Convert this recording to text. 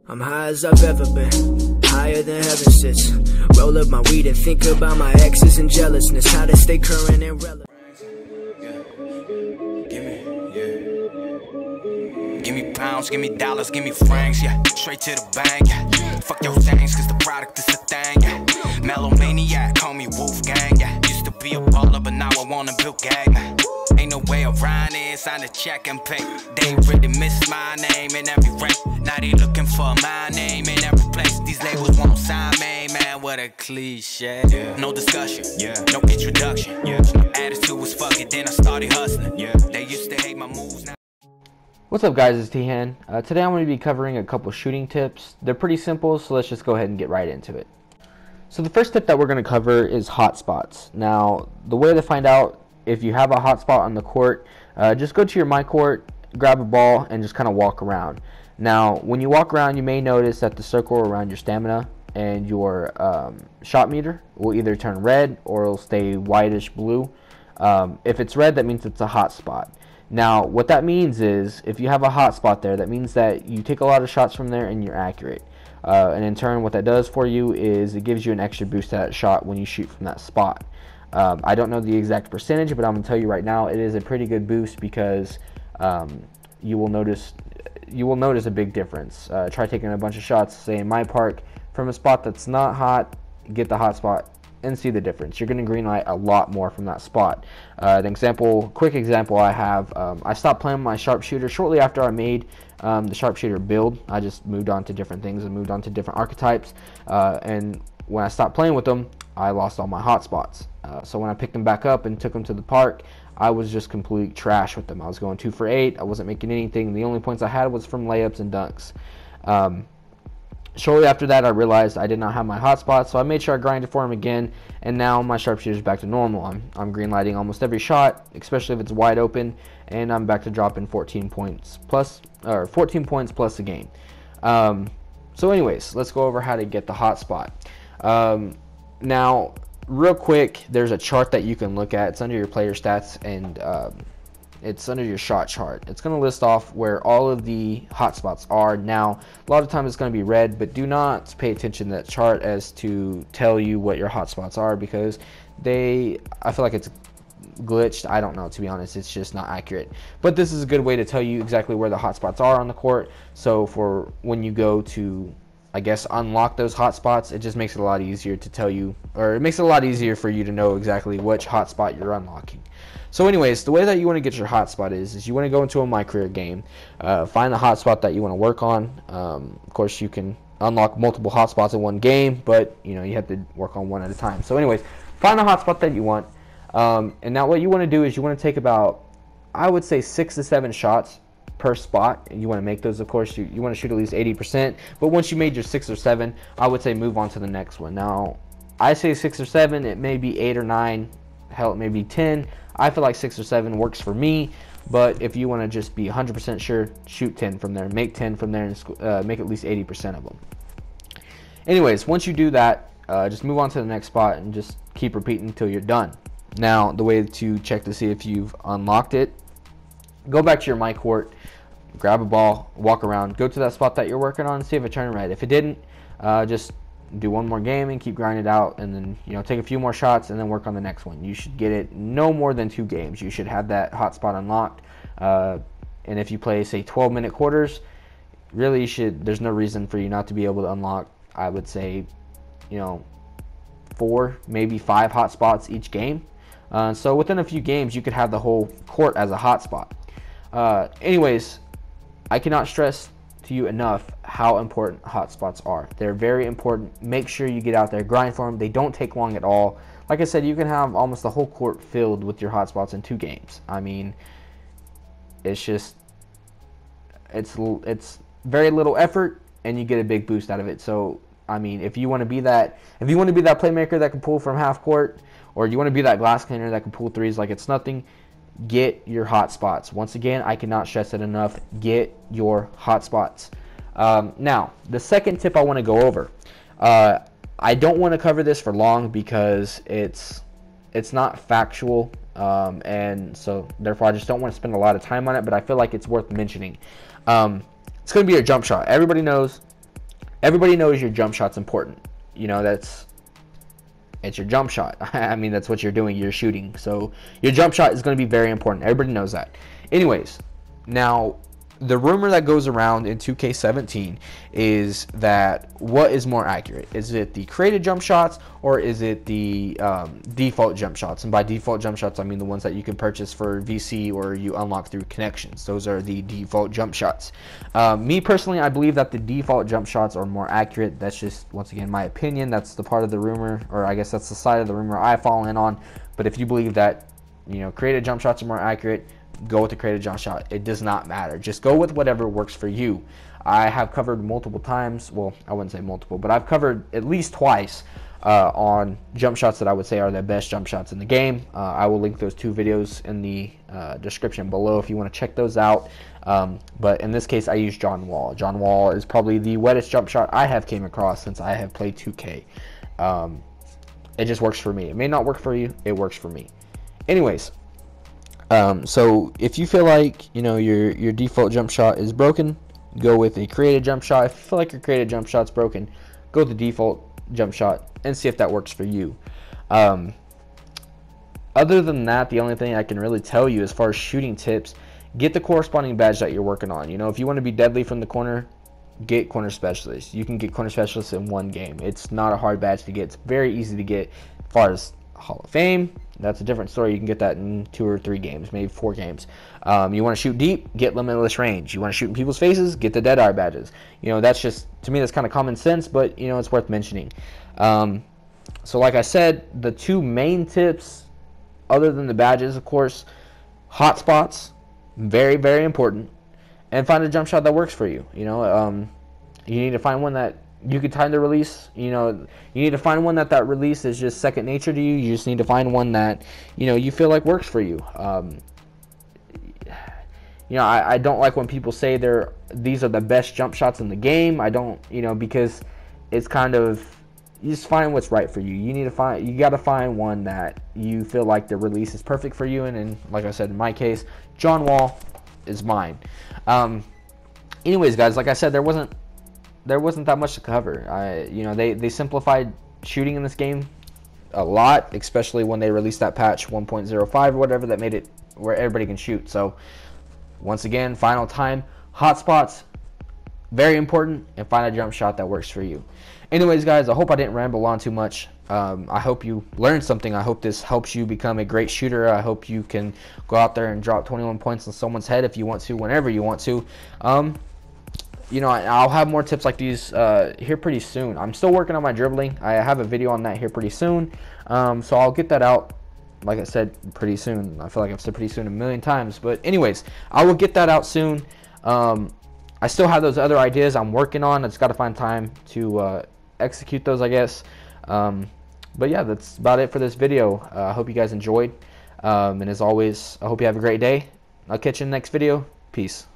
I'm high as I've ever been, higher than heaven sits. Roll up my weed and think about my exes and jealousness, how to stay current and relevant. Give me pounds, give me dollars, give me francs, yeah. Straight to the bank, yeah. Fuck your things, cause the product is the thing, yeah. Melomaniac, call me Wolfgang, yeah. Used to be a baller, but now I wanna build gang, man. Ain't no way around it, sign a check and pay. They really miss my name in every rank. Now they looking for my name in every place. These labels won't sign me, man, what a cliche. Yeah. No discussion, yeah. No introduction, yeah. My attitude was fuck it, then I started hustling, yeah. They used to hate my moves, now. What's up guys, it's T-Han. Today I'm going to be covering a couple shooting tips. They're pretty simple, so let's just go ahead and get right into it. So the first tip that we're going to cover is hotspots. Now, the way to find out if you have a hotspot on the court, just go to your MyCourt, grab a ball, and just kind of walk around. Now, when you walk around, you may notice that the circle around your stamina and your shot meter will either turn red or it'll stay whitish blue. If it's red, that means it's a hotspot. Now, what that means is, if you have a hotspot there, that means that you take a lot of shots from there and you're accurate. And in turn, what that does for you is it gives you an extra boost to that shot when you shoot from that spot. I don't know the exact percentage, but I'm going to tell you right now, it is a pretty good boost because you will notice a big difference. Try taking a bunch of shots, say in MyPark, from a spot that's not hot, get the hot spot, and see the difference. You're going to greenlight a lot more from that spot. Quick example I have, I stopped playing my sharpshooter shortly after I made the sharpshooter build. I just moved on to different things and moved on to different archetypes, and when I stopped playing with them, I lost all my hotspots. So when I picked them back up and took them to the park, I was just complete trash with them. I was going 2 for 8. I wasn't making anything. The only points I had was from layups and dunks. Shortly after that, I realized I did not have my hotspot, so I made sure I grinded for him again, and now my sharpshooter is back to normal. I'm greenlighting almost every shot, especially if it's wide open, and I'm back to dropping 14 points plus a game. So anyways, let's go over how to get the hotspot. Now, real quick, there's a chart that you can look at. It's under your player stats, and it's under your shot chart. It's going to list off where all of the hotspots are. Now, a lot of times it's going to be red, but do not pay attention to that chart as to tell you what your hotspots are, because I feel like it's glitched. I don't know, to be honest. It's just not accurate. But this is a good way to tell you exactly where the hotspots are on the court. So for when you go to, I guess, unlock those hotspots, it just makes it a lot easier to tell you, or it makes it a lot easier for you to know exactly which hotspot you're unlocking. So anyways, the way that you want to get your hotspot is you want to go into a MyCareer game, find the hotspot that you want to work on. Of course, you can unlock multiple hotspots in one game, but you have to work on one at a time. So anyways, find the hotspot that you want, and now what you want to do is you want to take about, I would say, 6 to 7 shots per spot, and you want to make those. Of course, you want to shoot at least 80%, but once you made your 6 or 7, I would say move on to the next one. Now, I say 6 or 7, it may be 8 or 9, hell, it may be 10. I feel like 6 or 7 works for me, but if you want to just be 100% sure, shoot 10 from there, make 10 from there, and make at least 80% of them. Anyways, once you do that, just move on to the next spot and just keep repeating until you're done. Now, the way to check to see if you've unlocked it, go back to your MyCourt, grab a ball, walk around, go to that spot that you're working on, and see if it turned red. If it didn't, just do one more game and keep grinding it out, and then take a few more shots and then work on the next one. You should get it no more than 2 games. You should have that hotspot unlocked. And if you play, say, 12-minute quarters, really there's no reason for you not to be able to unlock, I would say, 4, maybe 5 hotspots each game. So within a few games, you could have the whole court as a hotspot. Anyways, I cannot stress to you enough how important hotspots are. They're very important. Make sure you get out there, grind for them. They don't take long at all. Like I said, you can have almost the whole court filled with your hotspots in 2 games. I mean, it's very little effort, and you get a big boost out of it. So I mean, if you want to be that playmaker that can pull from half court, or you want to be that glass cleaner that can pull threes like it's nothing, get your hot spots. Once again, I cannot stress it enough. Get your hot spots. Now, the second tip I want to go over. I don't want to cover this for long because it's not factual, and so therefore I just don't want to spend a lot of time on it. But I feel like it's worth mentioning. It's going to be a jump shot. Everybody knows everybody knows your jump shot's important. You know, it's your jump shot. I mean, that's what you're doing. You're shooting. So your jump shot is going to be very important. Everybody knows that. Anyways, now the rumor that goes around in 2K17 is that what is more accurate? Is it the created jump shots, or is it the default jump shots? And by default jump shots, I mean the ones that you can purchase for VC or you unlock through connections. Those are the default jump shots. Me personally, I believe that the default jump shots are more accurate. That's just, once again, my opinion. That's the part of the rumor, or I guess that's the side of the rumor I fall in on. But if you believe that, you know, created jump shots are more accurate, go with the created jump shot. It does not matter. Just go with whatever works for you. I have covered multiple times, well, I wouldn't say multiple, but I've covered at least twice on jump shots that I would say are the best jump shots in the game. I will link those 2 videos in the description below if you want to check those out. But in this case, I use John Wall. John Wall is probably the wettest jump shot I have came across since I have played 2K. It just works for me. It may not work for you. It works for me. Anyways, so if you feel like, you know, your default jump shot is broken, go with a created jump shot. If you feel like your created jump shot's broken, go with the default jump shot and see if that works for you. Other than that, the only thing I can really tell you as far as shooting tips, get the corresponding badge that you're working on. You know, if you want to be deadly from the corner, get corner specialist. You can get corner specialist in 1 game. It's not a hard badge to get. It's very easy to get. As far as Hall of Fame, that's a different story. You can get that in 2 or 3 games, maybe 4 games. You want to shoot deep, get limitless range. You want to shoot in people's faces, get the Dateraa badges. You know, that's just, to me, that's kind of common sense, but, you know, it's worth mentioning. So like I said, the 2 main tips, other than the badges, of course, hotspots, very, very important, and find a jump shot that works for you. You know, you need to find one that you can time the release. You know, you need to find one that release is just second nature to you. You just need to find one that, you know, you feel like works for you. You know, I don't like when people say these are the best jump shots in the game. I don't, you know, because it's kind of, you just find what's right for you. You got to find one that you feel like the release is perfect for you. And like I said, in my case, John Wall is mine. Anyways, guys, like I said, there wasn't that much to cover. You know, they simplified shooting in this game a lot, especially when they released that patch 1.05 or whatever that made it where everybody can shoot. So once again, final time, hotspots, very important, and find a jump shot that works for you. Anyways, guys, I hope I didn't ramble on too much. I hope you learned something. I hope this helps you become a great shooter. I hope you can go out there and drop 21 points on someone's head if you want to, whenever you want to. You know, I'll have more tips like these here pretty soon. I'm still working on my dribbling. I have a video on that here pretty soon. So I'll get that out, like I said, pretty soon. I feel like I've said pretty soon a million times. But anyways, I will get that out soon. I still have those other ideas I'm working on. I just got to find time to execute those, I guess. But yeah, that's about it for this video. I hope you guys enjoyed. And as always, I hope you have a great day. I'll catch you in the next video. Peace.